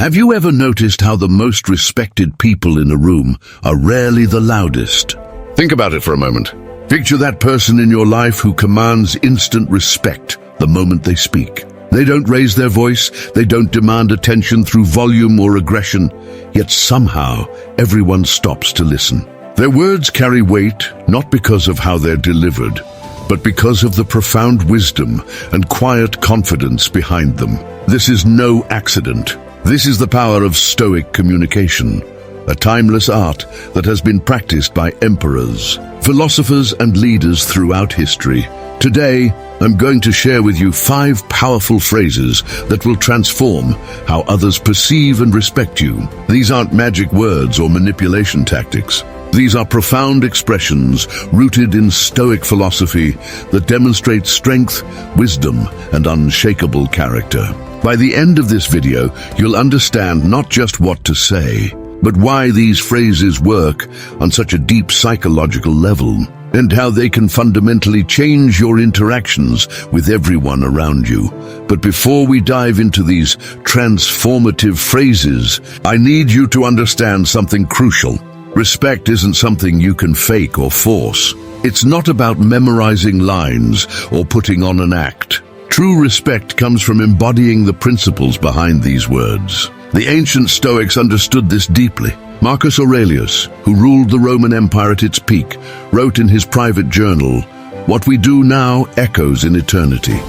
Have you ever noticed how the most respected people in a room are rarely the loudest? Think about it for a moment. Picture that person in your life who commands instant respect the moment they speak. They don't raise their voice, they don't demand attention through volume or aggression, yet somehow everyone stops to listen. Their words carry weight not because of how they're delivered, but because of the profound wisdom and quiet confidence behind them. This is no accident. This is the power of Stoic communication, a timeless art that has been practiced by emperors, philosophers, and leaders throughout history. Today, I'm going to share with you 5 powerful phrases that will transform how others perceive and respect you. These aren't magic words or manipulation tactics. These are profound expressions rooted in Stoic philosophy that demonstrate strength, wisdom, and unshakable character. By the end of this video, you'll understand not just what to say, but why these phrases work on such a deep psychological level, and how they can fundamentally change your interactions with everyone around you. But before we dive into these transformative phrases, I need you to understand something crucial. Respect isn't something you can fake or force. It's not about memorizing lines or putting on an act. True respect comes from embodying the principles behind these words. The ancient Stoics understood this deeply. Marcus Aurelius, who ruled the Roman Empire at its peak, wrote in his private journal, "What we do now echoes in eternity."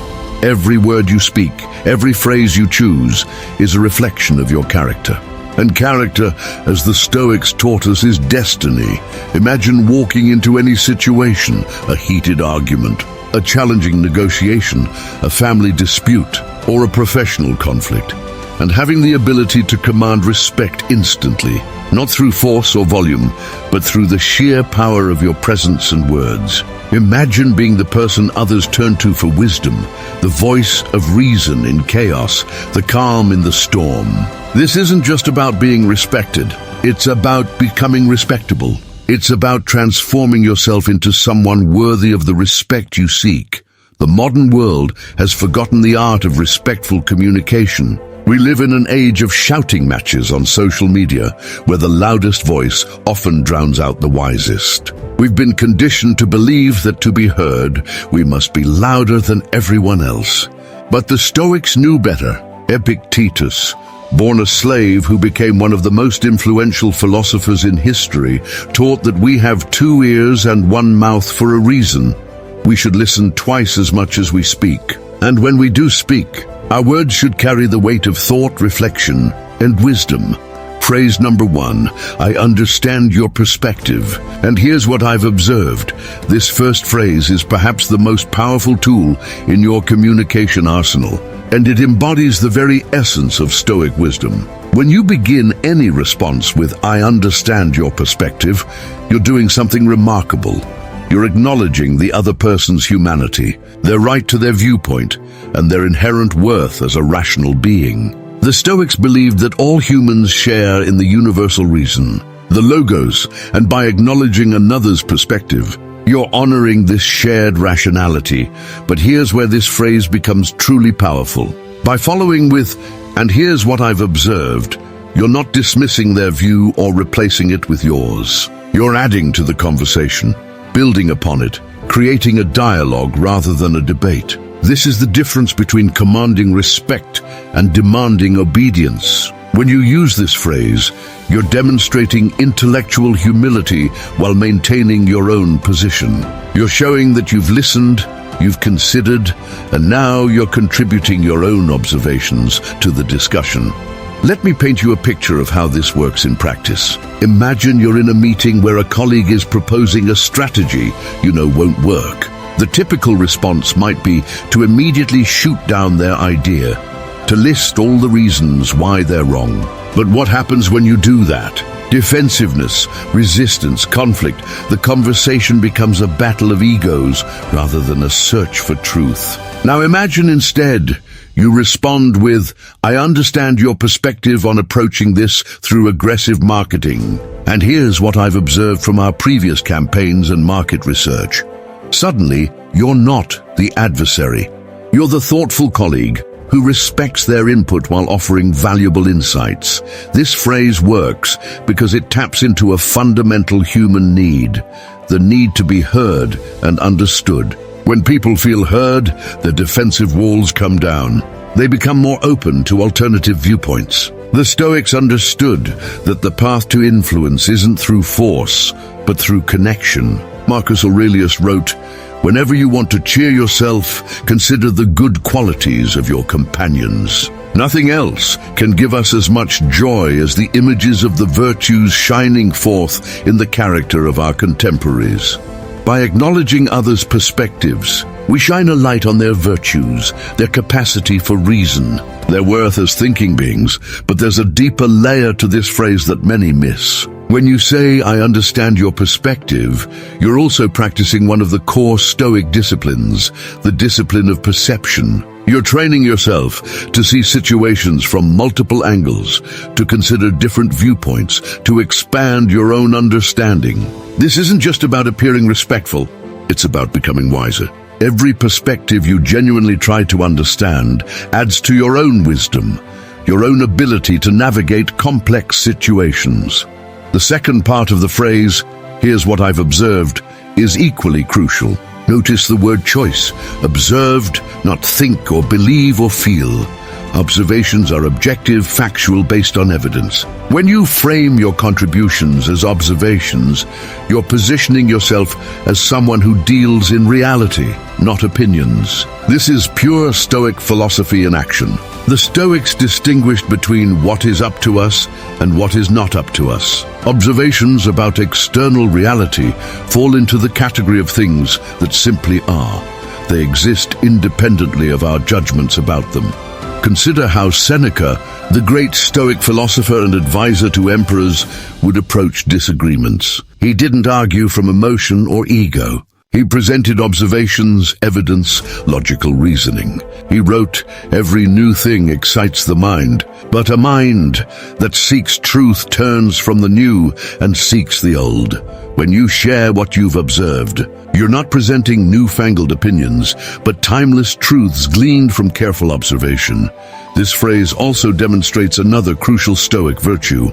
Every word you speak, every phrase you choose, is a reflection of your character. And character, as the Stoics taught us, is destiny. Imagine walking into any situation, a heated argument, a challenging negotiation, a family dispute, or a professional conflict, and having the ability to command respect instantly, not through force or volume, but through the sheer power of your presence and words. Imagine being the person others turn to for wisdom, the voice of reason in chaos, the calm in the storm. This isn't just about being respected, it's about becoming respectable. It's about transforming yourself into someone worthy of the respect you seek. The modern world has forgotten the art of respectful communication. We live in an age of shouting matches on social media, where the loudest voice often drowns out the wisest. We've been conditioned to believe that to be heard, we must be louder than everyone else. But the Stoics knew better. Epictetus, born a slave who became one of the most influential philosophers in history, taught that we have 2 ears and 1 mouth for a reason. We should listen twice as much as we speak. And when we do speak, our words should carry the weight of thought, reflection, and wisdom. Phrase number 1, I understand your perspective. And here's what I've observed. This first phrase is perhaps the most powerful tool in your communication arsenal, and it embodies the very essence of Stoic wisdom. When you begin any response with I understand your perspective, you're doing something remarkable. You're acknowledging the other person's humanity, their right to their viewpoint, and their inherent worth as a rational being. The Stoics believed that all humans share in the universal reason, the logos, and by acknowledging another's perspective, you're honoring this shared rationality. But here's where this phrase becomes truly powerful. By following with, and here's what I've observed, you're not dismissing their view or replacing it with yours. You're adding to the conversation, building upon it, creating a dialogue rather than a debate. This is the difference between commanding respect and demanding obedience. When you use this phrase, you're demonstrating intellectual humility while maintaining your own position. You're showing that you've listened, you've considered, and now you're contributing your own observations to the discussion. Let me paint you a picture of how this works in practice. Imagine you're in a meeting where a colleague is proposing a strategy you know won't work. The typical response might be to immediately shoot down their idea, to list all the reasons why they're wrong. But what happens when you do that? Defensiveness, resistance, conflict. The conversation becomes a battle of egos rather than a search for truth. Now imagine instead you respond with, I understand your perspective on approaching this through aggressive marketing. And here's what I've observed from our previous campaigns and market research. Suddenly, you're not the adversary. You're the thoughtful colleague who respects their input while offering valuable insights. This phrase works because it taps into a fundamental human need, the need to be heard and understood. When people feel heard, their defensive walls come down. They become more open to alternative viewpoints. The Stoics understood that the path to influence isn't through force, but through connection. Marcus Aurelius wrote, "Whenever you want to cheer yourself, consider the good qualities of your companions." Nothing else can give us as much joy as the images of the virtues shining forth in the character of our contemporaries. By acknowledging others' perspectives, we shine a light on their virtues, their capacity for reason, their worth as thinking beings. But there's a deeper layer to this phrase that many miss. When you say, "I understand your perspective," you're also practicing one of the core Stoic disciplines, the discipline of perception. You're training yourself to see situations from multiple angles, to consider different viewpoints, to expand your own understanding. This isn't just about appearing respectful, it's about becoming wiser. Every perspective you genuinely try to understand adds to your own wisdom, your own ability to navigate complex situations. The second part of the phrase, "Here's what I've observed," is equally crucial. Notice the word choice. Observed, not think or believe or feel. Observations are objective, factual, based on evidence. When you frame your contributions as observations, you're positioning yourself as someone who deals in reality, not opinions. This is pure Stoic philosophy in action. The Stoics distinguished between what is up to us and what is not up to us. Observations about external reality fall into the category of things that simply are. They exist independently of our judgments about them. Consider how Seneca, the great Stoic philosopher and advisor to emperors, would approach disagreements. He didn't argue from emotion or ego. He presented observations, evidence, logical reasoning. He wrote, "Every new thing excites the mind, but a mind that seeks truth turns from the new and seeks the old." When you share what you've observed, you're not presenting newfangled opinions, but timeless truths gleaned from careful observation. This phrase also demonstrates another crucial Stoic virtue: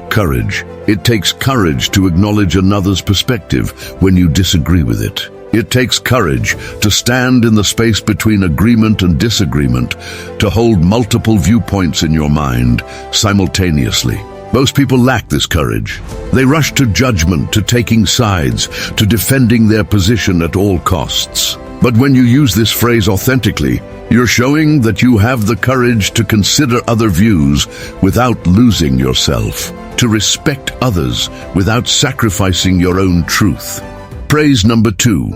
courage. It takes courage to acknowledge another's perspective when you disagree with it. It takes courage to stand in the space between agreement and disagreement, to hold multiple viewpoints in your mind simultaneously. Most people lack this courage. They rush to judgment, to taking sides, to defending their position at all costs. But when you use this phrase authentically, you're showing that you have the courage to consider other views without losing yourself, to respect others without sacrificing your own truth. Phrase number 2.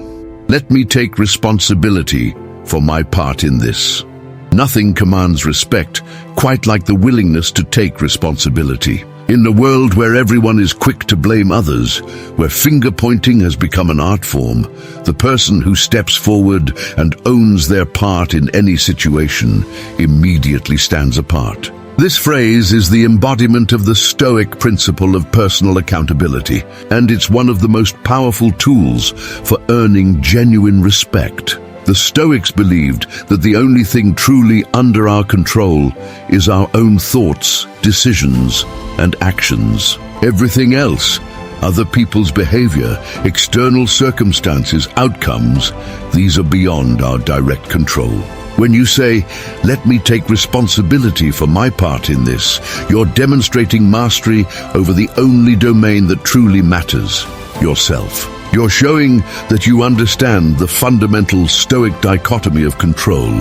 Let me take responsibility for my part in this. Nothing commands respect quite like the willingness to take responsibility. In a world where everyone is quick to blame others, where finger-pointing has become an art form, the person who steps forward and owns their part in any situation immediately stands apart. This phrase is the embodiment of the Stoic principle of personal accountability, and it's one of the most powerful tools for earning genuine respect. The Stoics believed that the only thing truly under our control is our own thoughts, decisions, and actions. Everything else, other people's behavior, external circumstances, outcomes, these are beyond our direct control. When you say, "Let me take responsibility for my part in this," you're demonstrating mastery over the only domain that truly matters, yourself. You're showing that you understand the fundamental Stoic dichotomy of control,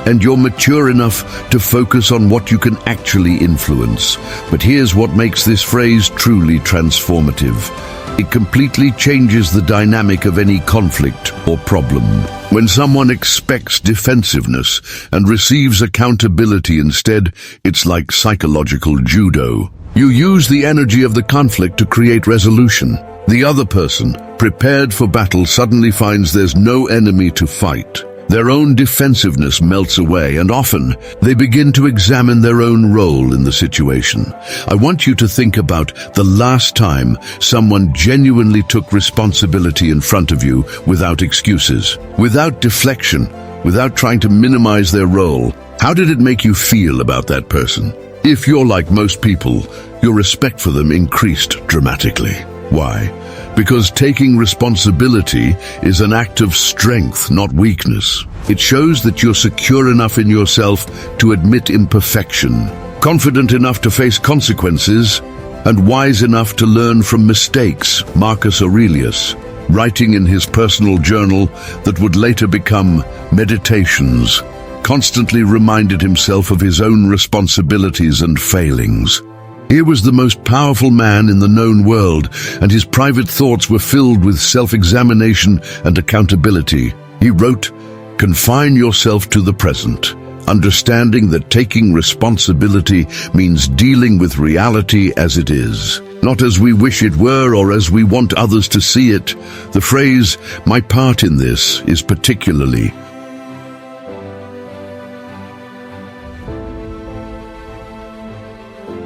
and you're mature enough to focus on what you can actually influence. But here's what makes this phrase truly transformative. It completely changes the dynamic of any conflict or problem. When someone expects defensiveness and receives accountability instead, it's like psychological judo. You use the energy of the conflict to create resolution. The other person, prepared for battle, suddenly finds there's no enemy to fight. Their own defensiveness melts away, and often they begin to examine their own role in the situation. I want you to think about the last time someone genuinely took responsibility in front of you without excuses, without deflection, without trying to minimize their role. How did it make you feel about that person? If you're like most people, your respect for them increased dramatically. Why? Because taking responsibility is an act of strength, not weakness. It shows that you're secure enough in yourself to admit imperfection, confident enough to face consequences, and wise enough to learn from mistakes. Marcus Aurelius, writing in his personal journal that would later become Meditations, constantly reminded himself of his own responsibilities and failings. He was the most powerful man in the known world, and his private thoughts were filled with self-examination and accountability. He wrote, "Confine yourself to the present, understanding that taking responsibility means dealing with reality as it is, not as we wish it were or as we want others to see it." The phrase, "my part in this," is particularly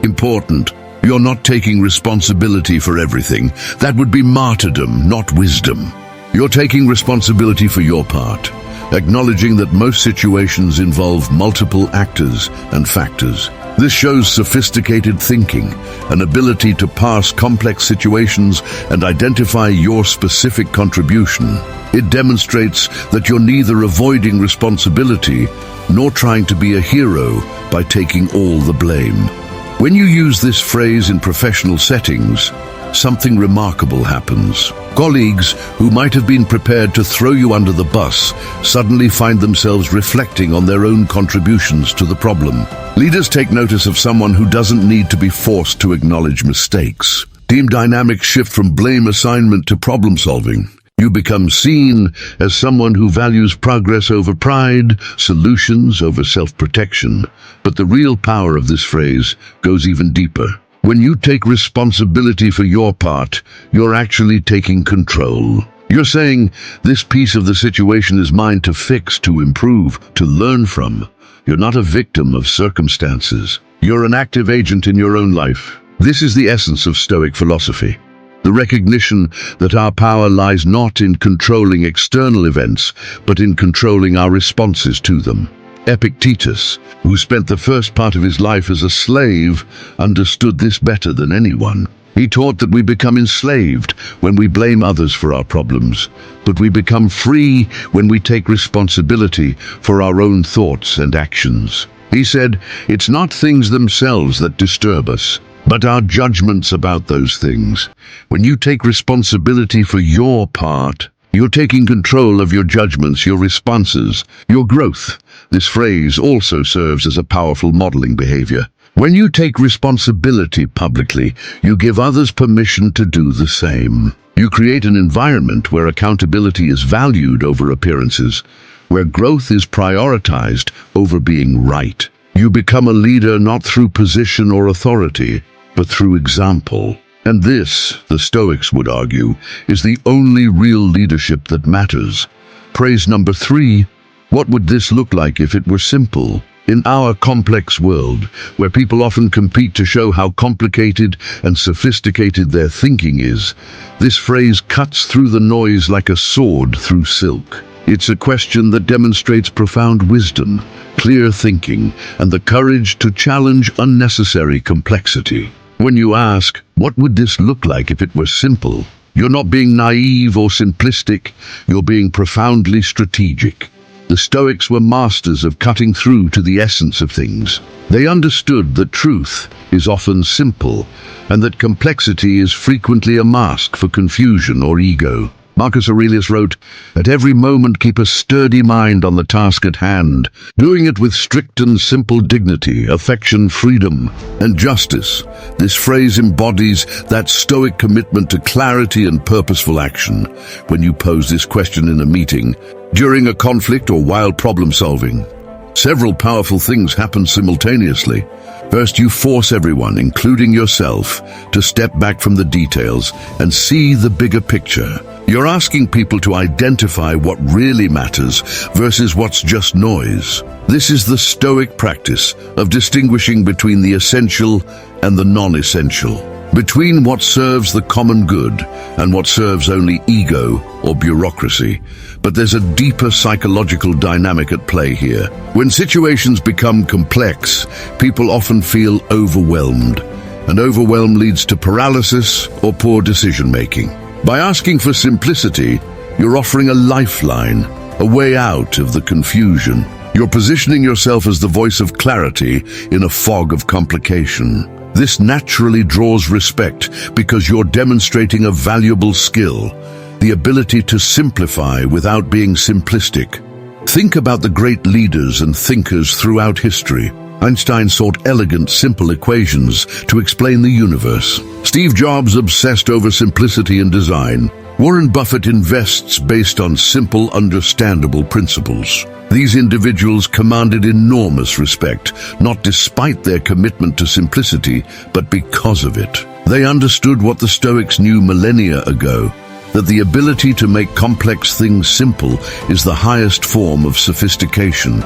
important. You're not taking responsibility for everything. That would be martyrdom, not wisdom. You're taking responsibility for your part, acknowledging that most situations involve multiple actors and factors. This shows sophisticated thinking, an ability to parse complex situations and identify your specific contribution. It demonstrates that you're neither avoiding responsibility nor trying to be a hero by taking all the blame. When you use this phrase in professional settings, something remarkable happens. Colleagues who might have been prepared to throw you under the bus suddenly find themselves reflecting on their own contributions to the problem. Leaders take notice of someone who doesn't need to be forced to acknowledge mistakes. Team dynamics shift from blame assignment to problem solving. You become seen as someone who values progress over pride, solutions over self-protection. But the real power of this phrase goes even deeper. When you take responsibility for your part, you're actually taking control. You're saying, this piece of the situation is mine to fix, to improve, to learn from. You're not a victim of circumstances. You're an active agent in your own life. This is the essence of Stoic philosophy. The recognition that our power lies not in controlling external events, but in controlling our responses to them. Epictetus, who spent the first part of his life as a slave, understood this better than anyone. He taught that we become enslaved when we blame others for our problems, but we become free when we take responsibility for our own thoughts and actions. He said, "It's not things themselves that disturb us, but our judgments about those things." When you take responsibility for your part, you're taking control of your judgments, your responses, your growth. This phrase also serves as a powerful modeling behavior. When you take responsibility publicly, you give others permission to do the same. You create an environment where accountability is valued over appearances, where growth is prioritized over being right. You become a leader not through position or authority, but through example. And this, the Stoics would argue, is the only real leadership that matters. Praise number 3. What would this look like if it were simple? In our complex world, where people often compete to show how complicated and sophisticated their thinking is, this phrase cuts through the noise like a sword through silk. It's a question that demonstrates profound wisdom, clear thinking, and the courage to challenge unnecessary complexity. When you ask, what would this look like if it were simple? You're not being naive or simplistic, you're being profoundly strategic. The Stoics were masters of cutting through to the essence of things. They understood that truth is often simple, and that complexity is frequently a mask for confusion or ego. Marcus Aurelius wrote, "At every moment keep a sturdy mind on the task at hand, doing it with strict and simple dignity, affection, freedom, and justice." This phrase embodies that Stoic commitment to clarity and purposeful action. When you pose this question in a meeting, during a conflict, or while problem solving, several powerful things happen simultaneously. First, you force everyone, including yourself, to step back from the details and see the bigger picture. You're asking people to identify what really matters versus what's just noise. This is the Stoic practice of distinguishing between the essential and the non-essential. between what serves the common good and what serves only ego or bureaucracy. But there's a deeper psychological dynamic at play here. When situations become complex, people often feel overwhelmed, and overwhelm leads to paralysis or poor decision-making. By asking for simplicity, you're offering a lifeline, a way out of the confusion. You're positioning yourself as the voice of clarity in a fog of complication. This naturally draws respect because you're demonstrating a valuable skill, the ability to simplify without being simplistic. Think about the great leaders and thinkers throughout history. Einstein sought elegant, simple equations to explain the universe. Steve Jobs obsessed over simplicity in design. Warren Buffett invests based on simple, understandable principles. These individuals commanded enormous respect, not despite their commitment to simplicity, but because of it. They understood what the Stoics knew millennia ago, that the ability to make complex things simple is the highest form of sophistication.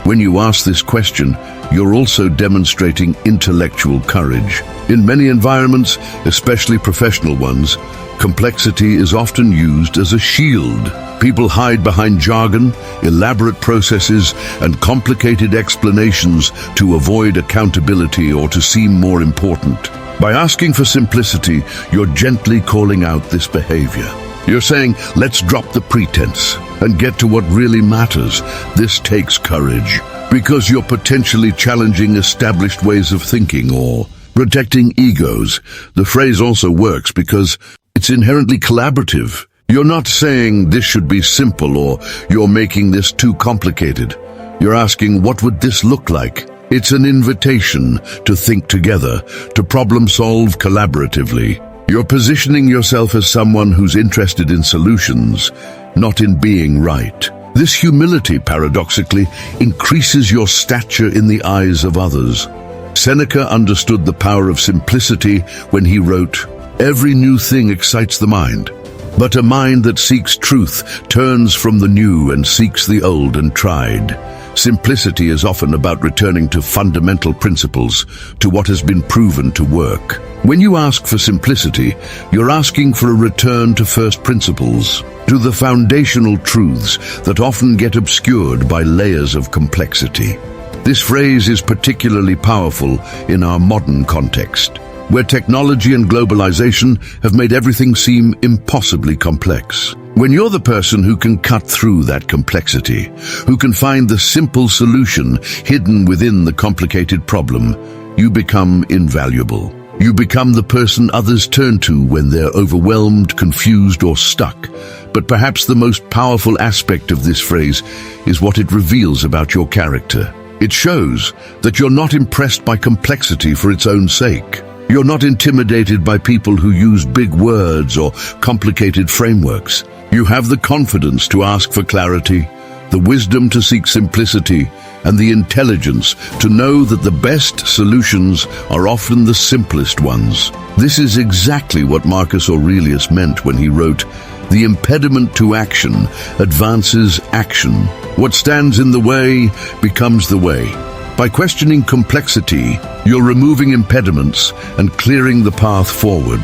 When you ask this question, you're also demonstrating intellectual courage. In many environments, especially professional ones, complexity is often used as a shield. People hide behind jargon, elaborate processes, and complicated explanations to avoid accountability or to seem more important. By asking for simplicity, you're gently calling out this behavior. You're saying, let's drop the pretense and get to what really matters. This takes courage, because you're potentially challenging established ways of thinking or protecting egos. The phrase also works because it's inherently collaborative. You're not saying this should be simple or you're making this too complicated. You're asking, what would this look like? It's an invitation to think together, to problem solve collaboratively. You're positioning yourself as someone who's interested in solutions, not in being right. This humility, paradoxically, increases your stature in the eyes of others. Seneca understood the power of simplicity when he wrote, "Every new thing excites the mind, but a mind that seeks truth turns from the new and seeks the old and tried." Simplicity is often about returning to fundamental principles, to what has been proven to work. When you ask for simplicity, you're asking for a return to first principles, to the foundational truths that often get obscured by layers of complexity. This phrase is particularly powerful in our modern context, where technology and globalization have made everything seem impossibly complex. When you're the person who can cut through that complexity, who can find the simple solution hidden within the complicated problem, you become invaluable. You become the person others turn to when they're overwhelmed, confused, or stuck. But perhaps the most powerful aspect of this phrase is what it reveals about your character. It shows that you're not impressed by complexity for its own sake. You're not intimidated by people who use big words or complicated frameworks. You have the confidence to ask for clarity, the wisdom to seek simplicity, and the intelligence to know that the best solutions are often the simplest ones. This is exactly what Marcus Aurelius meant when he wrote, "The impediment to action advances action. What stands in the way becomes the way." By questioning complexity, you're removing impediments and clearing the path forward.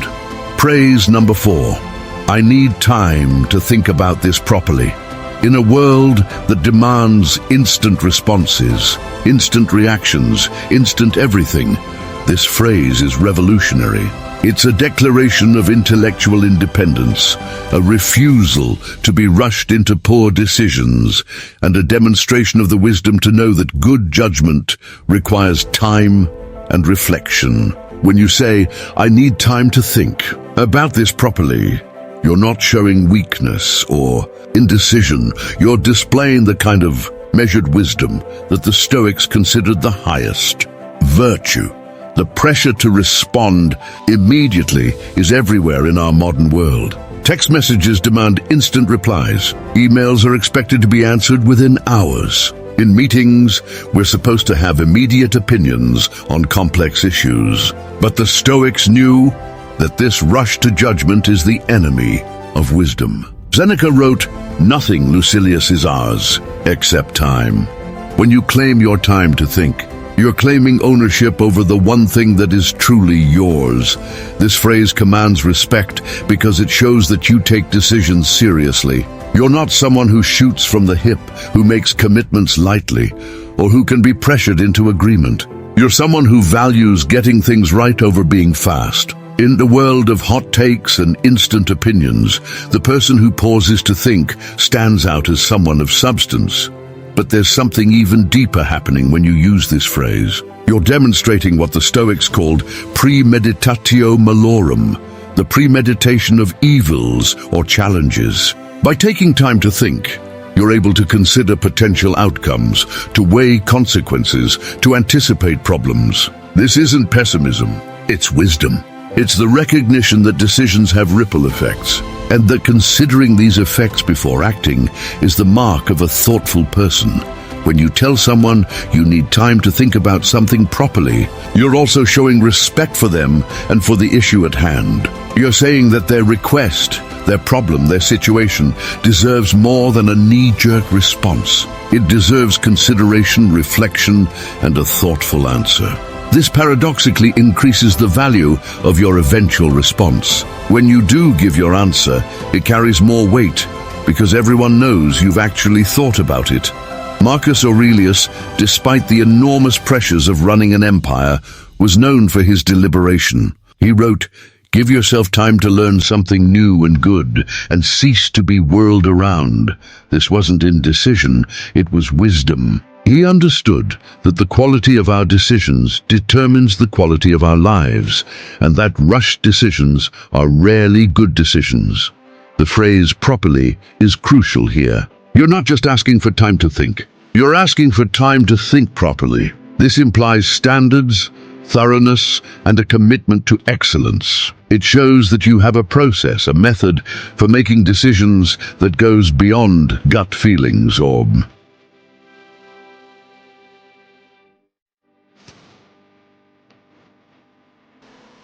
Praise number 4. I need time to think about this properly. In a world that demands instant responses, instant reactions, instant everything, this phrase is revolutionary. It's a declaration of intellectual independence, a refusal to be rushed into poor decisions, and a demonstration of the wisdom to know that good judgment requires time and reflection. When you say, "I need time to think about this properly," you're not showing weakness or indecision. You're displaying the kind of measured wisdom that the Stoics considered the highest virtue. The pressure to respond immediately is everywhere in our modern world. Text messages demand instant replies. Emails are expected to be answered within hours. In meetings, we're supposed to have immediate opinions on complex issues. But the Stoics knew that this rush to judgment is the enemy of wisdom. Seneca wrote, "Nothing, Lucilius, is ours, except time." When you claim your time to think, You're claiming ownership over the one thing that is truly yours. This phrase commands respect because it shows that you take decisions seriously. You're not someone who shoots from the hip, who makes commitments lightly, or who can be pressured into agreement. You're someone who values getting things right over being fast. In the world of hot takes and instant opinions, the person who pauses to think stands out as someone of substance. But there's something even deeper happening when you use this phrase. You're demonstrating what the Stoics called premeditatio malorum, the premeditation of evils or challenges. By taking time to think, you're able to consider potential outcomes, to weigh consequences, to anticipate problems. This isn't pessimism, it's wisdom. It's the recognition that decisions have ripple effects, and that considering these effects before acting is the mark of a thoughtful person. When you tell someone you need time to think about something properly, you're also showing respect for them and for the issue at hand. You're saying that their request, their problem, their situation deserves more than a knee-jerk response. It deserves consideration, reflection, and a thoughtful answer. This paradoxically increases the value of your eventual response. When you do give your answer, it carries more weight because everyone knows you've actually thought about it. Marcus Aurelius, despite the enormous pressures of running an empire, was known for his deliberation. He wrote, "Give yourself time to learn something new and good, and cease to be whirled around." This wasn't indecision, it was wisdom. He understood that the quality of our decisions determines the quality of our lives, and that rushed decisions are rarely good decisions. The phrase properly is crucial here. You're not just asking for time to think. You're asking for time to think properly. This implies standards, thoroughness, and a commitment to excellence. It shows that you have a process, a method for making decisions that goes beyond gut feelings or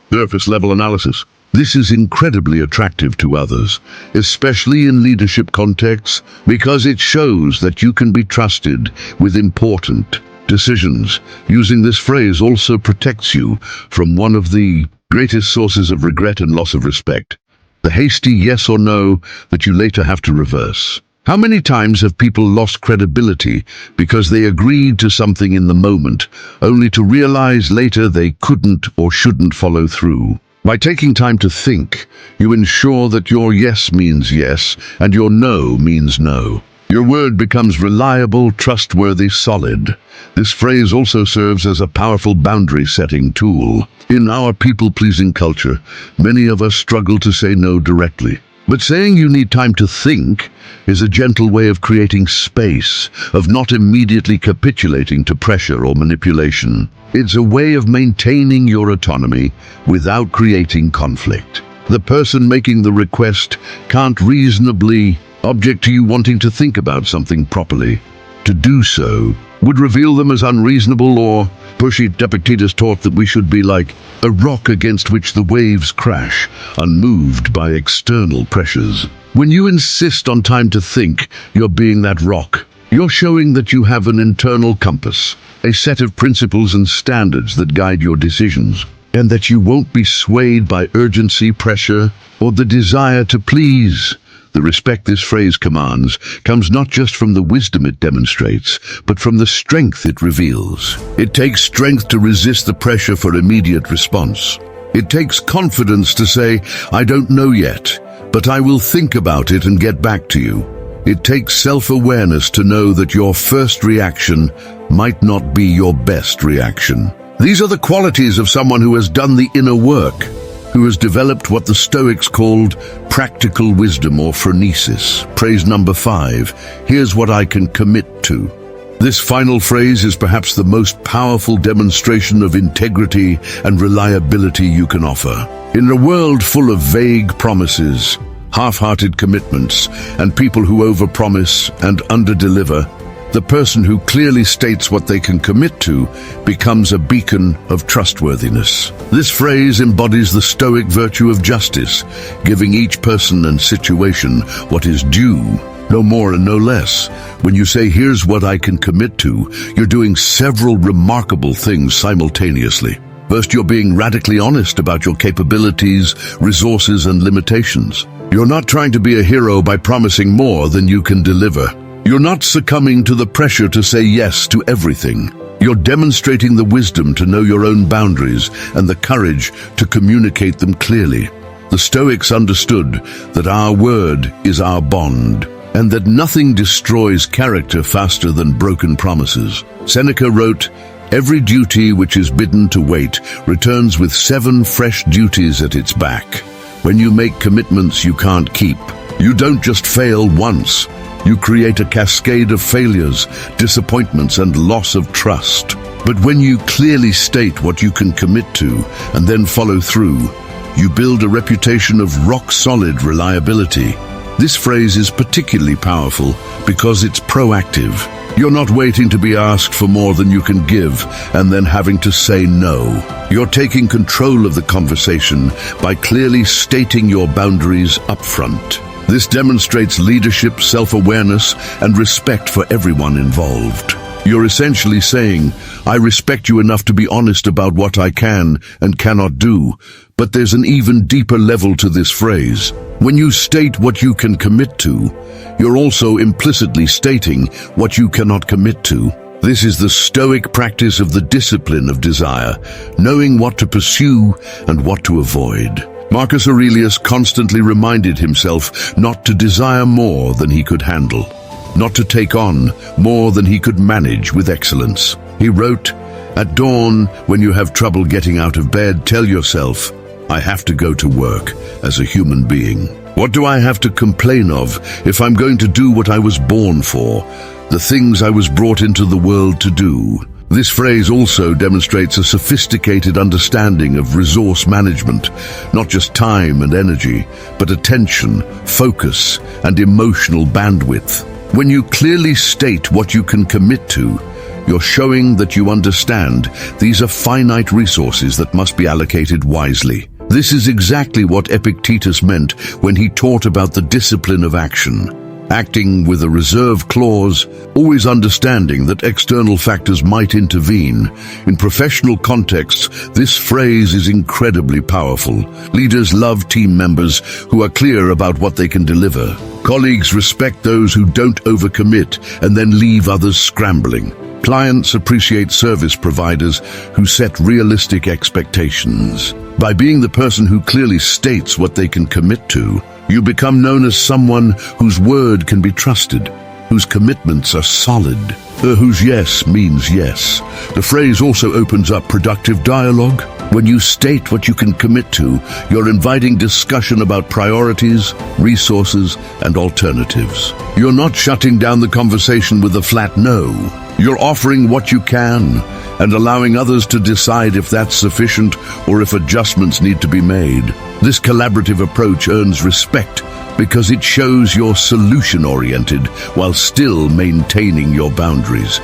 surface-level analysis. This is incredibly attractive to others, especially in leadership contexts, because it shows that you can be trusted with important decisions. Using this phrase also protects you from one of the greatest sources of regret and loss of respect, the hasty yes or no that you later have to reverse. How many times have people lost credibility because they agreed to something in the moment, only to realize later they couldn't or shouldn't follow through? By taking time to think, you ensure that your yes means yes and your no means no. Your word becomes reliable, trustworthy, solid. This phrase also serves as a powerful boundary-setting tool. In our people-pleasing culture, many of us struggle to say no directly. But saying you need time to think is a gentle way of creating space, of not immediately capitulating to pressure or manipulation. It's a way of maintaining your autonomy without creating conflict. The person making the request can't reasonably object to you wanting to think about something properly. To do so would reveal them as unreasonable or pushy. Epictetus taught that we should be like a rock against which the waves crash, unmoved by external pressures. When you insist on time to think, you're being that rock. You're showing that you have an internal compass, a set of principles and standards that guide your decisions, and that you won't be swayed by urgency, pressure, or the desire to please. The respect this phrase commands comes not just from the wisdom it demonstrates, but from the strength it reveals. It takes strength to resist the pressure for immediate response. It takes confidence to say, "I don't know yet, but I will think about it and get back to you." It takes self-awareness to know that your first reaction might not be your best reaction. These are the qualities of someone who has done the inner work, who has developed what the Stoics called practical wisdom or phronesis. Phrase number 5, here's what I can commit to. This final phrase is perhaps the most powerful demonstration of integrity and reliability you can offer. In a world full of vague promises, half-hearted commitments, and people who overpromise and underdeliver, the person who clearly states what they can commit to becomes a beacon of trustworthiness. This phrase embodies the Stoic virtue of justice, giving each person and situation what is due. no more and no less. When you say, here's what I can commit to, you're doing several remarkable things simultaneously. First, you're being radically honest about your capabilities, resources, and limitations. You're not trying to be a hero by promising more than you can deliver. You're not succumbing to the pressure to say yes to everything. You're demonstrating the wisdom to know your own boundaries and the courage to communicate them clearly. The Stoics understood that our word is our bond, and that nothing destroys character faster than broken promises. Seneca wrote, "Every duty which is bidden to wait returns with 7 fresh duties at its back." When you make commitments you can't keep, you don't just fail once. You create a cascade of failures, disappointments, and loss of trust. But when you clearly state what you can commit to and then follow through, you build a reputation of rock-solid reliability. This phrase is particularly powerful because it's proactive. You're not waiting to be asked for more than you can give and then having to say no. You're taking control of the conversation by clearly stating your boundaries up front. This demonstrates leadership, self-awareness, and respect for everyone involved. You're essentially saying, I respect you enough to be honest about what I can and cannot do, but there's an even deeper level to this phrase. When you state what you can commit to, you're also implicitly stating what you cannot commit to. This is the Stoic practice of the discipline of desire, knowing what to pursue and what to avoid. Marcus Aurelius constantly reminded himself not to desire more than he could handle, not to take on more than he could manage with excellence. He wrote, "At dawn, when you have trouble getting out of bed, tell yourself, I have to go to work as a human being. What do I have to complain of if I'm going to do what I was born for, the things I was brought into the world to do?" This phrase also demonstrates a sophisticated understanding of resource management, not just time and energy, but attention, focus, and emotional bandwidth. When you clearly state what you can commit to, you're showing that you understand these are finite resources that must be allocated wisely. This is exactly what Epictetus meant when he taught about the discipline of action. Acting with a reserve clause, always understanding that external factors might intervene. In professional contexts, this phrase is incredibly powerful. Leaders love team members who are clear about what they can deliver. Colleagues respect those who don't overcommit and then leave others scrambling. Clients appreciate service providers who set realistic expectations. By being the person who clearly states what they can commit to, you become known as someone whose word can be trusted, whose commitments are solid, whose yes means yes. The phrase also opens up productive dialogue. When you state what you can commit to, you're inviting discussion about priorities, resources, and alternatives. You're not shutting down the conversation with a flat no. You're offering what you can and allowing others to decide if that's sufficient or if adjustments need to be made. This collaborative approach earns respect because it shows you're solution-oriented while still maintaining your boundaries.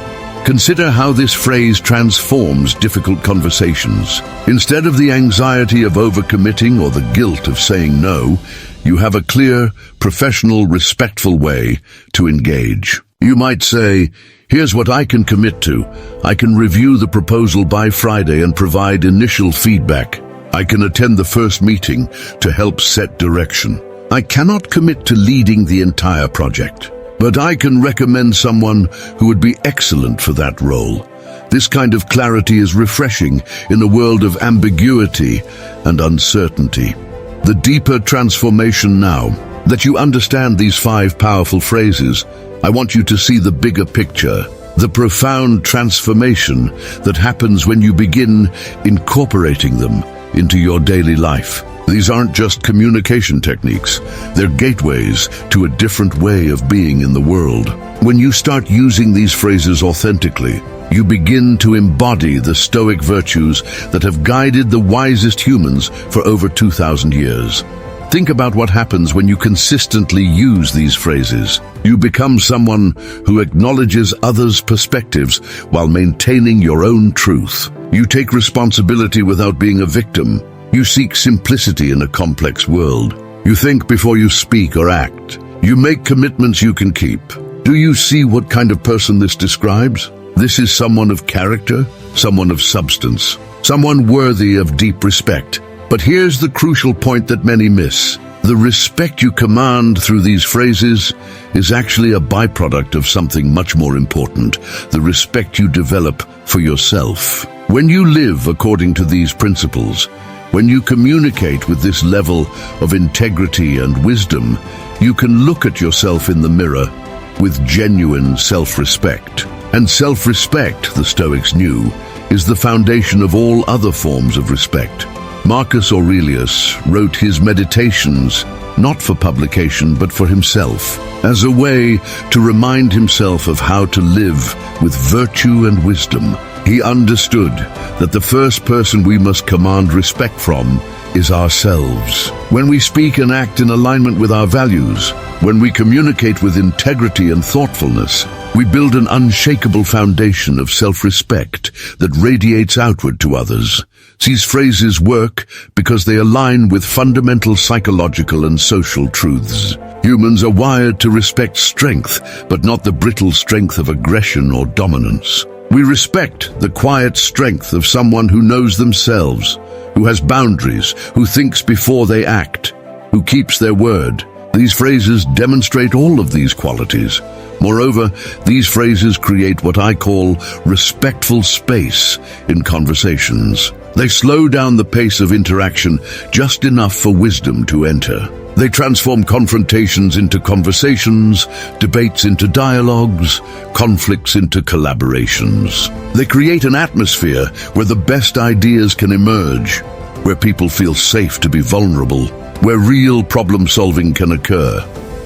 Consider how this phrase transforms difficult conversations. Instead of the anxiety of overcommitting or the guilt of saying no, you have a clear, professional, respectful way to engage. You might say, here's what I can commit to. I can review the proposal by Friday and provide initial feedback. I can attend the first meeting to help set direction. I cannot commit to leading the entire project, but I can recommend someone who would be excellent for that role. This kind of clarity is refreshing in a world of ambiguity and uncertainty. The deeper transformation now that you understand these 5 powerful phrases, I want you to see the bigger picture, the profound transformation that happens when you begin incorporating them into your daily life. These aren't just communication techniques, they're gateways to a different way of being in the world. When you start using these phrases authentically, you begin to embody the Stoic virtues that have guided the wisest humans for over 2,000 years. Think about what happens when you consistently use these phrases. You become someone who acknowledges others' perspectives while maintaining your own truth. You take responsibility without being a victim. You seek simplicity in a complex world. You think before you speak or act. You make commitments you can keep. Do you see what kind of person this describes? This is someone of character, someone of substance, someone worthy of deep respect. But here's the crucial point that many miss. The respect you command through these phrases is actually a byproduct of something much more important, the respect you develop for yourself. When you live according to these principles, when you communicate with this level of integrity and wisdom, you can look at yourself in the mirror with genuine self-respect. And self-respect, the Stoics knew, is the foundation of all other forms of respect. Marcus Aurelius wrote his Meditations not for publication but for himself, as a way to remind himself of how to live with virtue and wisdom. He understood that the first person we must command respect from is ourselves. When we speak and act in alignment with our values, when we communicate with integrity and thoughtfulness, we build an unshakable foundation of self-respect that radiates outward to others. These phrases work because they align with fundamental psychological and social truths. Humans are wired to respect strength, but not the brittle strength of aggression or dominance. We respect the quiet strength of someone who knows themselves, who has boundaries, who thinks before they act, who keeps their word. These phrases demonstrate all of these qualities. Moreover, these phrases create what I call respectful space in conversations. They slow down the pace of interaction just enough for wisdom to enter. They transform confrontations into conversations, debates into dialogues, conflicts into collaborations. They create an atmosphere where the best ideas can emerge, where people feel safe to be vulnerable, where real problem-solving can occur.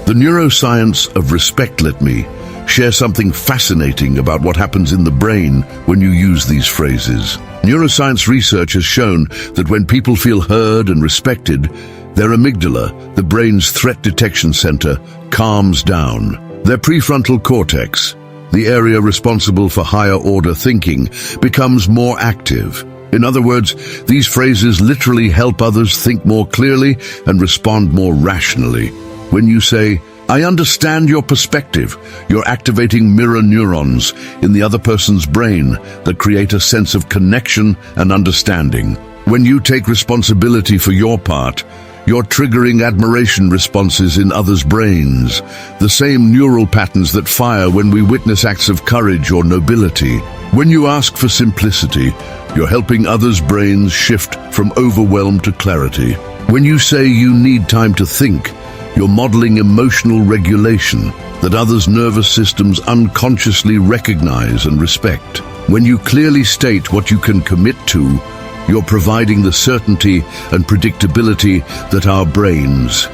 The neuroscience of respect let me share something fascinating about what happens in the brain when you use these phrases. Neuroscience research has shown that when people feel heard and respected, their amygdala, the brain's threat detection center, calms down. Their prefrontal cortex, the area responsible for higher-order thinking, becomes more active. In other words, these phrases literally help others think more clearly and respond more rationally. When you say, "I understand your perspective," you're activating mirror neurons in the other person's brain that create a sense of connection and understanding. When you take responsibility for your part, you're triggering admiration responses in others' brains, the same neural patterns that fire when we witness acts of courage or nobility. When you ask for simplicity, you're helping others' brains shift from overwhelm to clarity. When you say you need time to think, you're modeling emotional regulation that others' nervous systems unconsciously recognize and respect. When you clearly state what you can commit to, you're providing the certainty and predictability that our brains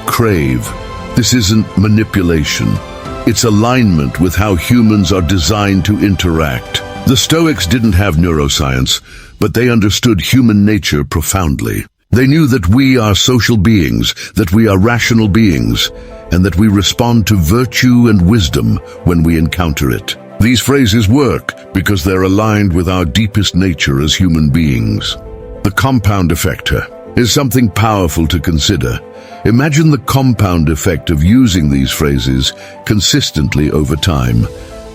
crave. This isn't manipulation. It's alignment with how humans are designed to interact. The Stoics didn't have neuroscience, but they understood human nature profoundly. They knew that we are social beings, that we are rational beings, and that we respond to virtue and wisdom when we encounter it. These phrases work because they're aligned with our deepest nature as human beings. The compound effect is something powerful to consider. Imagine the compound effect of using these phrases consistently over time.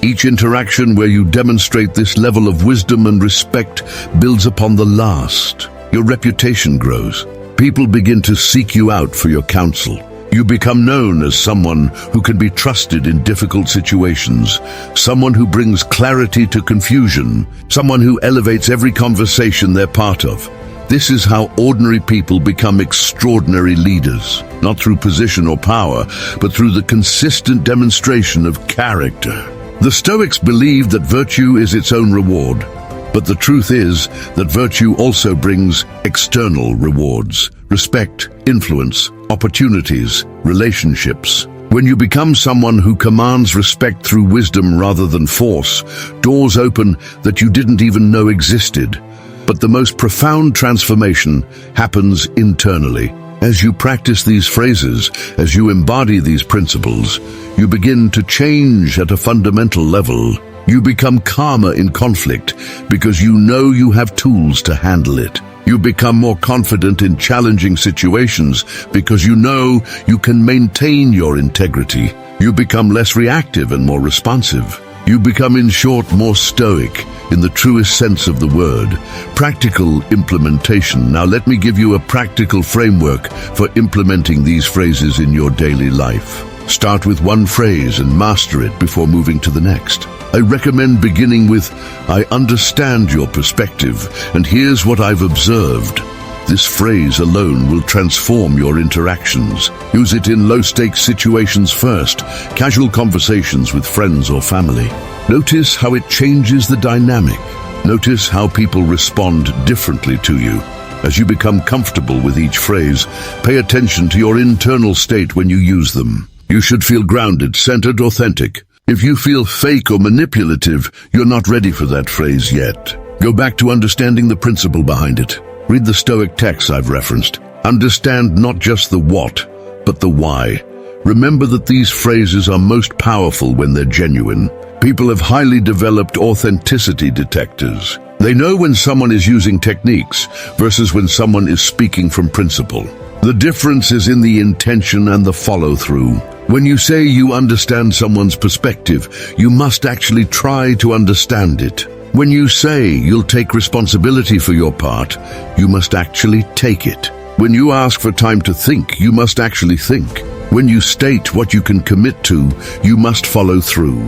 Each interaction where you demonstrate this level of wisdom and respect builds upon the last. Your reputation grows. People begin to seek you out for your counsel. You become known as someone who can be trusted in difficult situations, someone who brings clarity to confusion, someone who elevates every conversation they're part of. This is how ordinary people become extraordinary leaders, not through position or power, but through the consistent demonstration of character. The Stoics believed that virtue is its own reward, but the truth is that virtue also brings external rewards: respect, influence, opportunities, relationships. When you become someone who commands respect through wisdom rather than force, doors open that you didn't even know existed. But the most profound transformation happens internally. As you practice these phrases, as you embody these principles, you begin to change at a fundamental level. You become calmer in conflict because you know you have tools to handle it. You become more confident in challenging situations because you know you can maintain your integrity. You become less reactive and more responsive. You become, in short, more stoic in the truest sense of the word. Practical implementation. Now let me give you a practical framework for implementing these phrases in your daily life. Start with one phrase and master it before moving to the next. I recommend beginning with, I understand your perspective, and here's what I've observed. This phrase alone will transform your interactions. Use it in low-stakes situations first, casual conversations with friends or family. Notice how it changes the dynamic. Notice how people respond differently to you. As you become comfortable with each phrase, pay attention to your internal state when you use them. You should feel grounded, centered, authentic. If you feel fake or manipulative, you're not ready for that phrase yet. Go back to understanding the principle behind it. Read the Stoic texts I've referenced. Understand not just the what, but the why. Remember that these phrases are most powerful when they're genuine. People have highly developed authenticity detectors. They know when someone is using techniques versus when someone is speaking from principle. The difference is in the intention and the follow-through. When you say you understand someone's perspective, you must actually try to understand it. When you say you'll take responsibility for your part, you must actually take it. When you ask for time to think, you must actually think. When you state what you can commit to, you must follow through.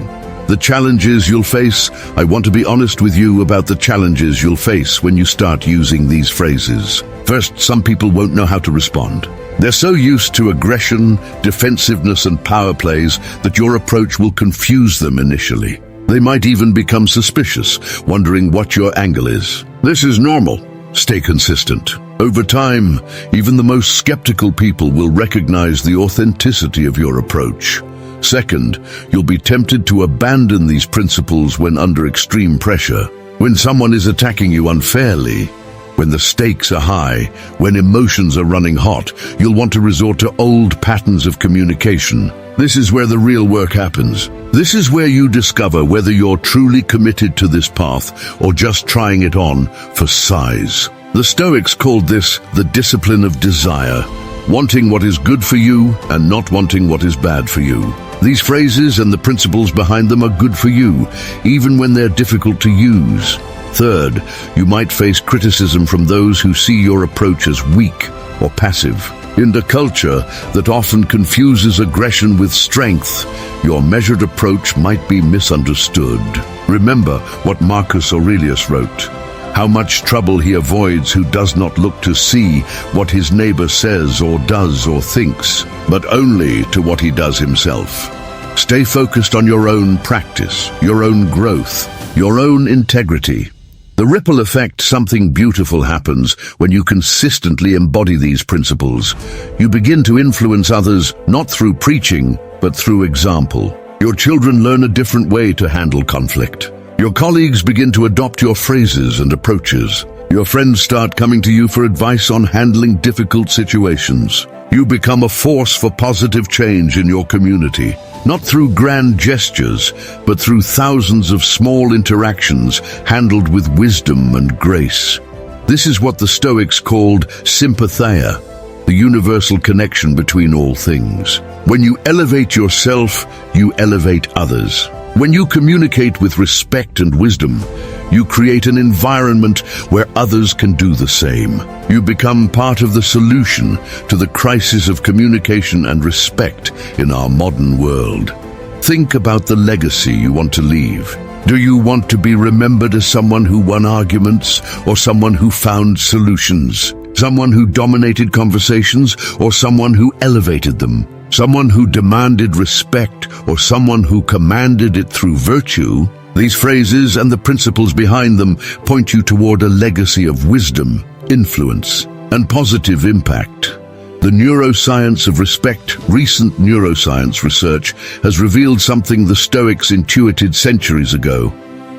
The challenges you'll face. I want to be honest with you about the challenges you'll face when you start using these phrases. First, some people won't know how to respond. They're so used to aggression, defensiveness, and power plays that your approach will confuse them initially. They might even become suspicious, wondering what your angle is. This is normal. Stay consistent. Over time, even the most skeptical people will recognize the authenticity of your approach. Second, you'll be tempted to abandon these principles when under extreme pressure. When someone is attacking you unfairly, when the stakes are high, when emotions are running hot, you'll want to resort to old patterns of communication. This is where the real work happens. This is where you discover whether you're truly committed to this path or just trying it on for size. The Stoics called this the discipline of desire, wanting what is good for you and not wanting what is bad for you. These phrases and the principles behind them are good for you, even when they're difficult to use. Third, you might face criticism from those who see your approach as weak or passive. In a culture that often confuses aggression with strength, your measured approach might be misunderstood. Remember what Marcus Aurelius wrote: how much trouble he avoids who does not look to see what his neighbor says or does or thinks, but only to what he does himself. Stay focused on your own practice, your own growth, your own integrity. The ripple effect, something beautiful happens when you consistently embody these principles. You begin to influence others, not through preaching, but through example. Your children learn a different way to handle conflict. Your colleagues begin to adopt your phrases and approaches. Your friends start coming to you for advice on handling difficult situations. You become a force for positive change in your community. Not through grand gestures, but through thousands of small interactions handled with wisdom and grace. This is what the Stoics called sympatheia, the universal connection between all things. When you elevate yourself, you elevate others. When you communicate with respect and wisdom, you create an environment where others can do the same. You become part of the solution to the crisis of communication and respect in our modern world. Think about the legacy you want to leave. Do you want to be remembered as someone who won arguments or someone who found solutions? Someone who dominated conversations or someone who elevated them? Someone who demanded respect or someone who commanded it through virtue? These phrases and the principles behind them point you toward a legacy of wisdom, influence, and positive impact. The neuroscience of respect. Recent neuroscience research has revealed something the Stoics intuited centuries ago.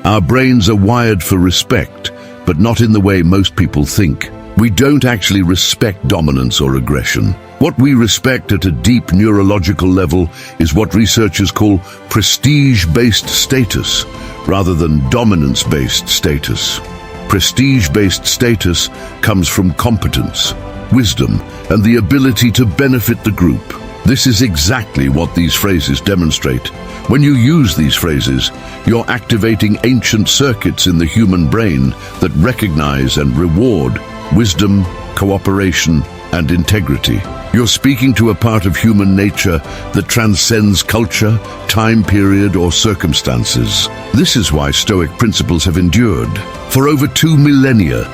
Our brains are wired for respect, but not in the way most people think. We don't actually respect dominance or aggression. What we respect at a deep neurological level is what researchers call prestige-based status, rather than dominance-based status. Prestige-based status comes from competence, wisdom, and the ability to benefit the group. This is exactly what these phrases demonstrate. When you use these phrases, you're activating ancient circuits in the human brain that recognize and reward wisdom, cooperation, and integrity. You're speaking to a part of human nature that transcends culture, time period, or circumstances. This is why Stoic principles have endured. For over 2 millennia,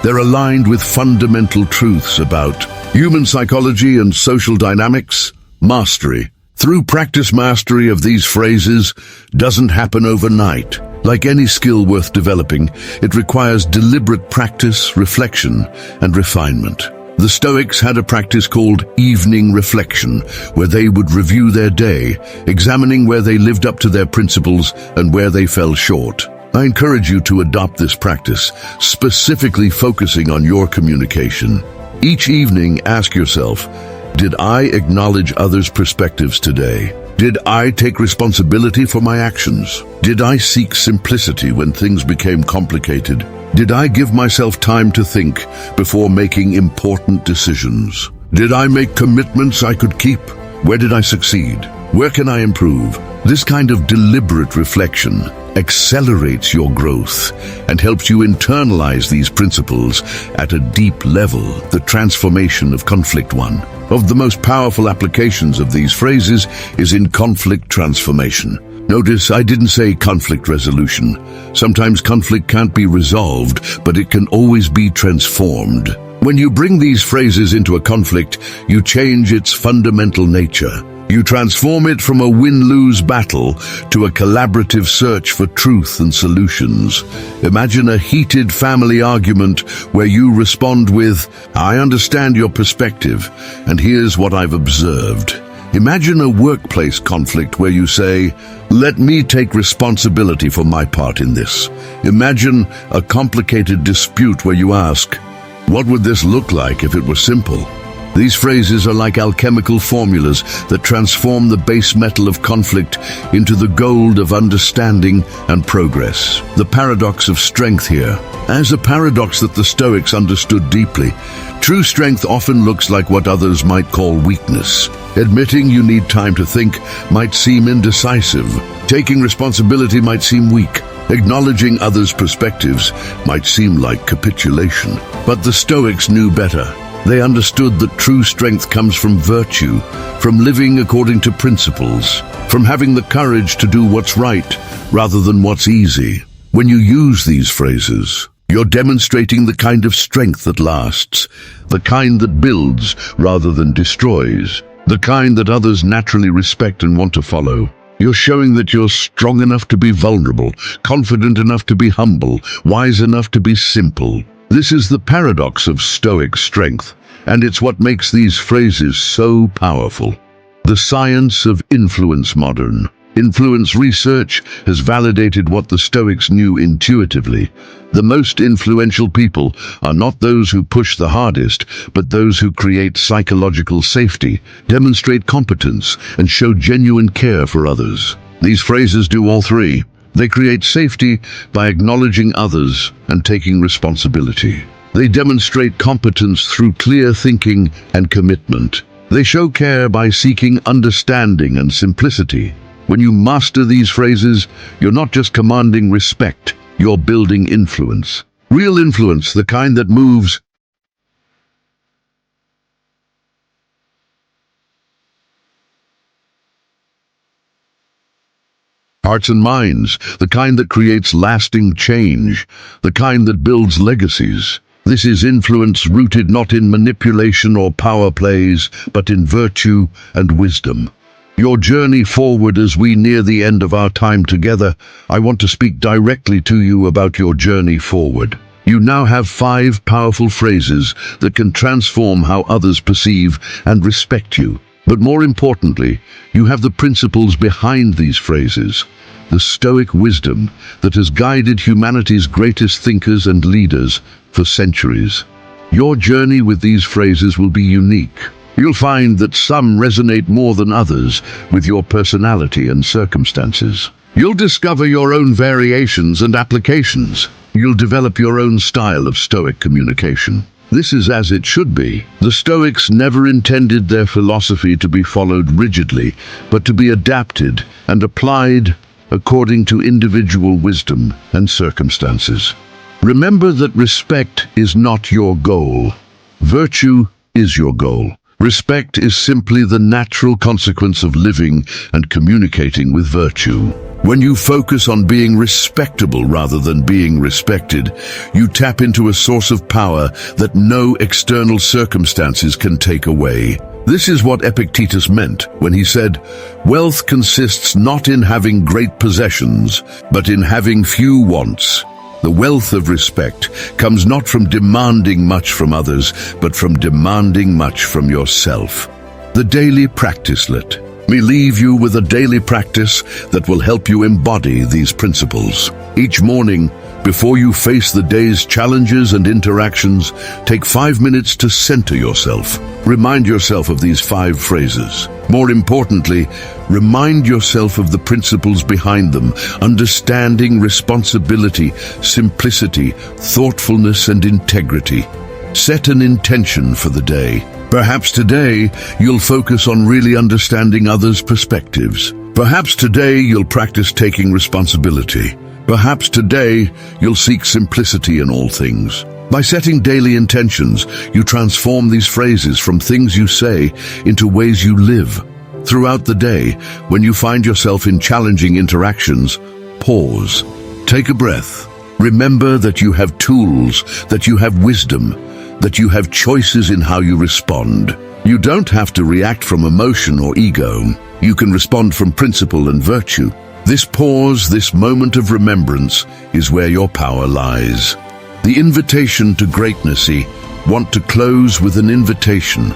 they're aligned with fundamental truths about human psychology and social dynamics, mastery. Through practice, mastery of these phrases doesn't happen overnight. Like any skill worth developing, it requires deliberate practice, reflection, and refinement. The Stoics had a practice called evening reflection, where they would review their day, examining where they lived up to their principles and where they fell short. I encourage you to adopt this practice, specifically focusing on your communication. Each evening, ask yourself, did I acknowledge others' perspectives today? Did I take responsibility for my actions? Did I seek simplicity when things became complicated? Did I give myself time to think before making important decisions? Did I make commitments I could keep? Where did I succeed? Where can I improve? This kind of deliberate reflection accelerates your growth and helps you internalize these principles at a deep level. The transformation of conflict. One of the most powerful applications of these phrases is in conflict transformation. Notice I didn't say conflict resolution. Sometimes conflict can't be resolved, but it can always be transformed. When you bring these phrases into a conflict, you change its fundamental nature. You transform it from a win-lose battle to a collaborative search for truth and solutions. Imagine a heated family argument where you respond with, "I understand your perspective, and here's what I've observed." Imagine a workplace conflict where you say, "Let me take responsibility for my part in this." Imagine a complicated dispute where you ask, "What would this look like if it were simple?" These phrases are like alchemical formulas that transform the base metal of conflict into the gold of understanding and progress. The paradox of strength here. As a paradox that the Stoics understood deeply, true strength often looks like what others might call weakness. Admitting you need time to think might seem indecisive. Taking responsibility might seem weak. Acknowledging others' perspectives might seem like capitulation. But the Stoics knew better. They understood that true strength comes from virtue, from living according to principles, from having the courage to do what's right rather than what's easy. When you use these phrases, you're demonstrating the kind of strength that lasts, the kind that builds rather than destroys, the kind that others naturally respect and want to follow. You're showing that you're strong enough to be vulnerable, confident enough to be humble, wise enough to be simple. This is the paradox of Stoic strength, and it's what makes these phrases so powerful. The science of influence. Modern influence research has validated what the Stoics knew intuitively. The most influential people are not those who push the hardest, but those who create psychological safety, demonstrate competence, and show genuine care for others. These phrases do all three. They create safety by acknowledging others and taking responsibility. They demonstrate competence through clear thinking and commitment. They show care by seeking understanding and simplicity. When you master these phrases, you're not just commanding respect, you're building influence. Real influence, the kind that moves hearts and minds, the kind that creates lasting change, the kind that builds legacies. This is influence rooted not in manipulation or power plays, but in virtue and wisdom. Your journey forward as we near the end of our time together, I want to speak directly to you about your journey forward. You now have 5 powerful phrases that can transform how others perceive and respect you. But more importantly, you have the principles behind these phrases, the Stoic wisdom that has guided humanity's greatest thinkers and leaders for centuries. Your journey with these phrases will be unique. You'll find that some resonate more than others with your personality and circumstances. You'll discover your own variations and applications. you'll develop your own style of Stoic communication. This is as it should be. The Stoics never intended their philosophy to be followed rigidly, but to be adapted and applied according to individual wisdom and circumstances. Remember that respect is not your goal. Virtue is your goal. Respect is simply the natural consequence of living and communicating with virtue. When you focus on being respectable rather than being respected, you tap into a source of power that no external circumstances can take away. This is what Epictetus meant when he said, "Wealth consists not in having great possessions, but in having few wants." The wealth of respect comes not from demanding much from others, but from demanding much from yourself. The daily practice. Let me leave you with a daily practice that will help you embody these principles. Each morning, before you face the day's challenges and interactions, take 5 minutes to center yourself. Remind yourself of these 5 phrases. More importantly, remind yourself of the principles behind them: understanding, responsibility, simplicity, thoughtfulness, and integrity. Set an intention for the day. Perhaps today you'll focus on really understanding others' perspectives. Perhaps today you'll practice taking responsibility. Perhaps today you'll seek simplicity in all things. By setting daily intentions, you transform these phrases from things you say into ways you live. Throughout the day, when you find yourself in challenging interactions, pause. Take a breath. Remember that you have tools, that you have wisdom, that you have choices in how you respond. You don't have to react from emotion or ego. You can respond from principle and virtue. This pause, this moment of remembrance, is where your power lies. The invitation to greatness. I want to close with an invitation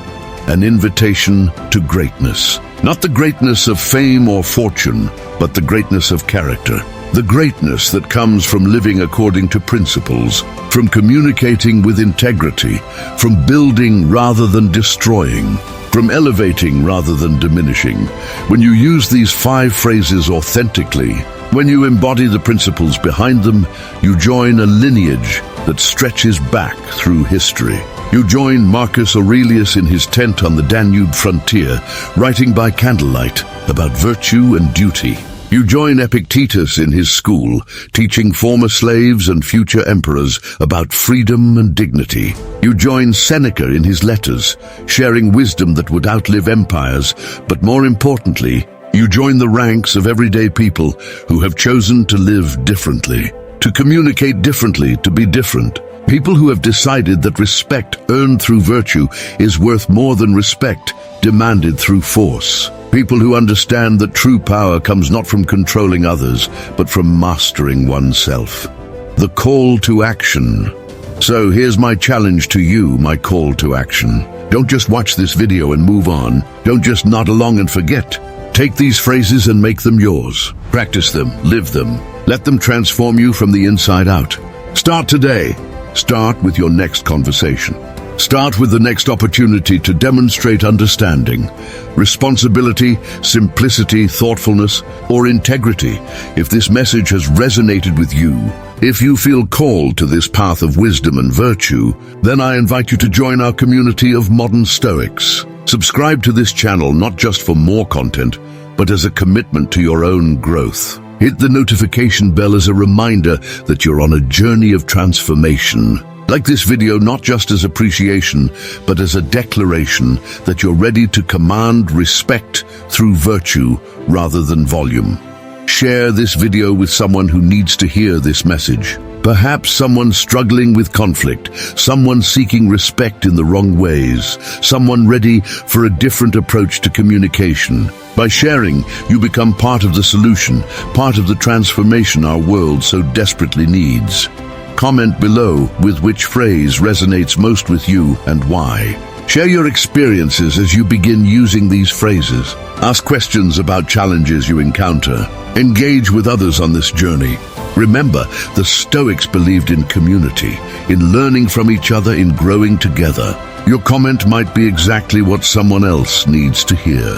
to greatness. Not the greatness of fame or fortune, but the greatness of character. The greatness that comes from living according to principles, from communicating with integrity, from building rather than destroying, from elevating rather than diminishing. When you use these 5 phrases authentically, when you embody the principles behind them, you join a lineage that stretches back through history. You join Marcus Aurelius in his tent on the Danube frontier, writing by candlelight about virtue and duty. You join Epictetus in his school, teaching former slaves and future emperors about freedom and dignity. You join Seneca in his letters, sharing wisdom that would outlive empires, but more importantly, you join the ranks of everyday people who have chosen to live differently, to communicate differently, to be different. People who have decided that respect earned through virtue is worth more than respect demanded through force. People who understand that true power comes not from controlling others, but from mastering oneself. The call to action. So here's my challenge to you, my call to action. Don't just watch this video and move on. Don't just nod along and forget. Take these phrases and make them yours. Practice them, live them. Let them transform you from the inside out. Start today. Start with your next conversation. Start with the next opportunity to demonstrate understanding, responsibility, simplicity, thoughtfulness, or integrity. If this message has resonated with you, if you feel called to this path of wisdom and virtue, then I invite you to join our community of modern Stoics. Subscribe to this channel not just for more content, but as a commitment to your own growth. Hit the notification bell as a reminder that you're on a journey of transformation. Like this video not just as appreciation, but as a declaration that you're ready to command respect through virtue rather than volume. Share this video with someone who needs to hear this message. Perhaps someone struggling with conflict, someone seeking respect in the wrong ways, someone ready for a different approach to communication. By sharing, you become part of the solution, part of the transformation our world so desperately needs. Comment below with which phrase resonates most with you and why. Share your experiences as you begin using these phrases. Ask questions about challenges you encounter. Engage with others on this journey. Remember, the Stoics believed in community, in learning from each other, in growing together. Your comment might be exactly what someone else needs to hear.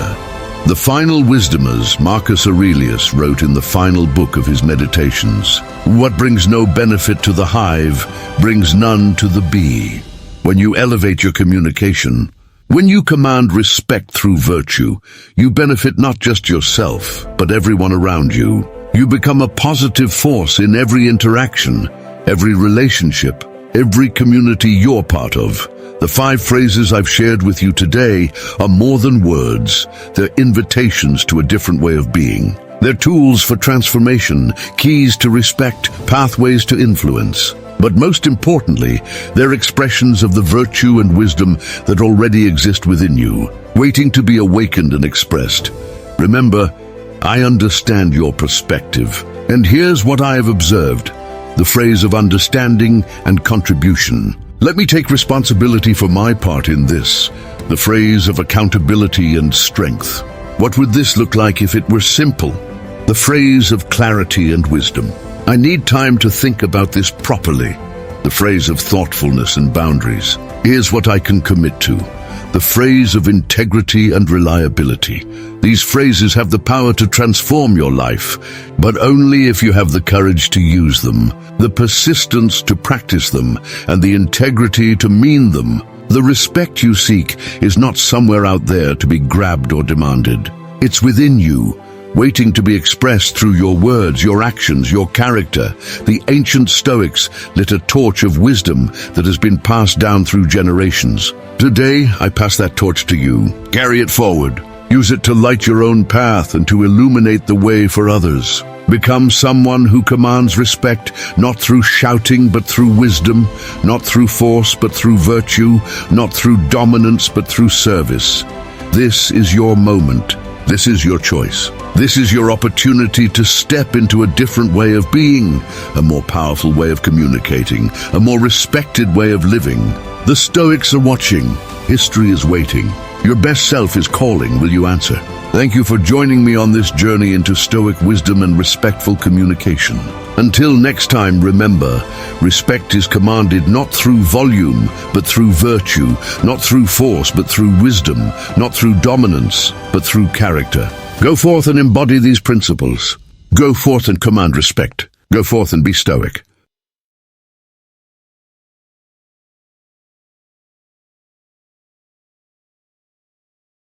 The final wisdomers, Marcus Aurelius, wrote in the final book of his Meditations, "What brings no benefit to the hive brings none to the bee." When you elevate your communication, when you command respect through virtue, you benefit not just yourself, but everyone around you. You become a positive force in every interaction, every relationship, every community you're part of. The 5 phrases I've shared with you today are more than words. They're invitations to a different way of being. They're tools for transformation, keys to respect, pathways to influence. But most importantly, they're expressions of the virtue and wisdom that already exist within you, waiting to be awakened and expressed. Remember, I understand your perspective, and here's what I have observed: the phrase of understanding and contribution. Let me take responsibility for my part in this, the phrase of accountability and strength. What would this look like if it were simple? The phrase of clarity and wisdom. I need time to think about this properly. The phrase of thoughtfulness and boundaries. Here's what I can commit to: the phrase of integrity and reliability. These phrases have the power to transform your life, but only if you have the courage to use them, the persistence to practice them, and the integrity to mean them. The respect you seek is not somewhere out there to be grabbed or demanded. It's within you, waiting to be expressed through your words, your actions, your character. The ancient Stoics lit a torch of wisdom that has been passed down through generations. Today, I pass that torch to you. Carry it forward. Use it to light your own path and to illuminate the way for others. Become someone who commands respect, not through shouting but through wisdom, not through force but through virtue, not through dominance but through service. This is your moment. This is your choice. This is your opportunity to step into a different way of being, a more powerful way of communicating, a more respected way of living. The Stoics are watching. History is waiting. Your best self is calling. Will you answer? Thank you for joining me on this journey into Stoic wisdom and respectful communication. Until next time, remember, respect is commanded not through volume, but through virtue, not through force, but through wisdom, not through dominance, but through character. Go forth and embody these principles. Go forth and command respect. Go forth and be Stoic.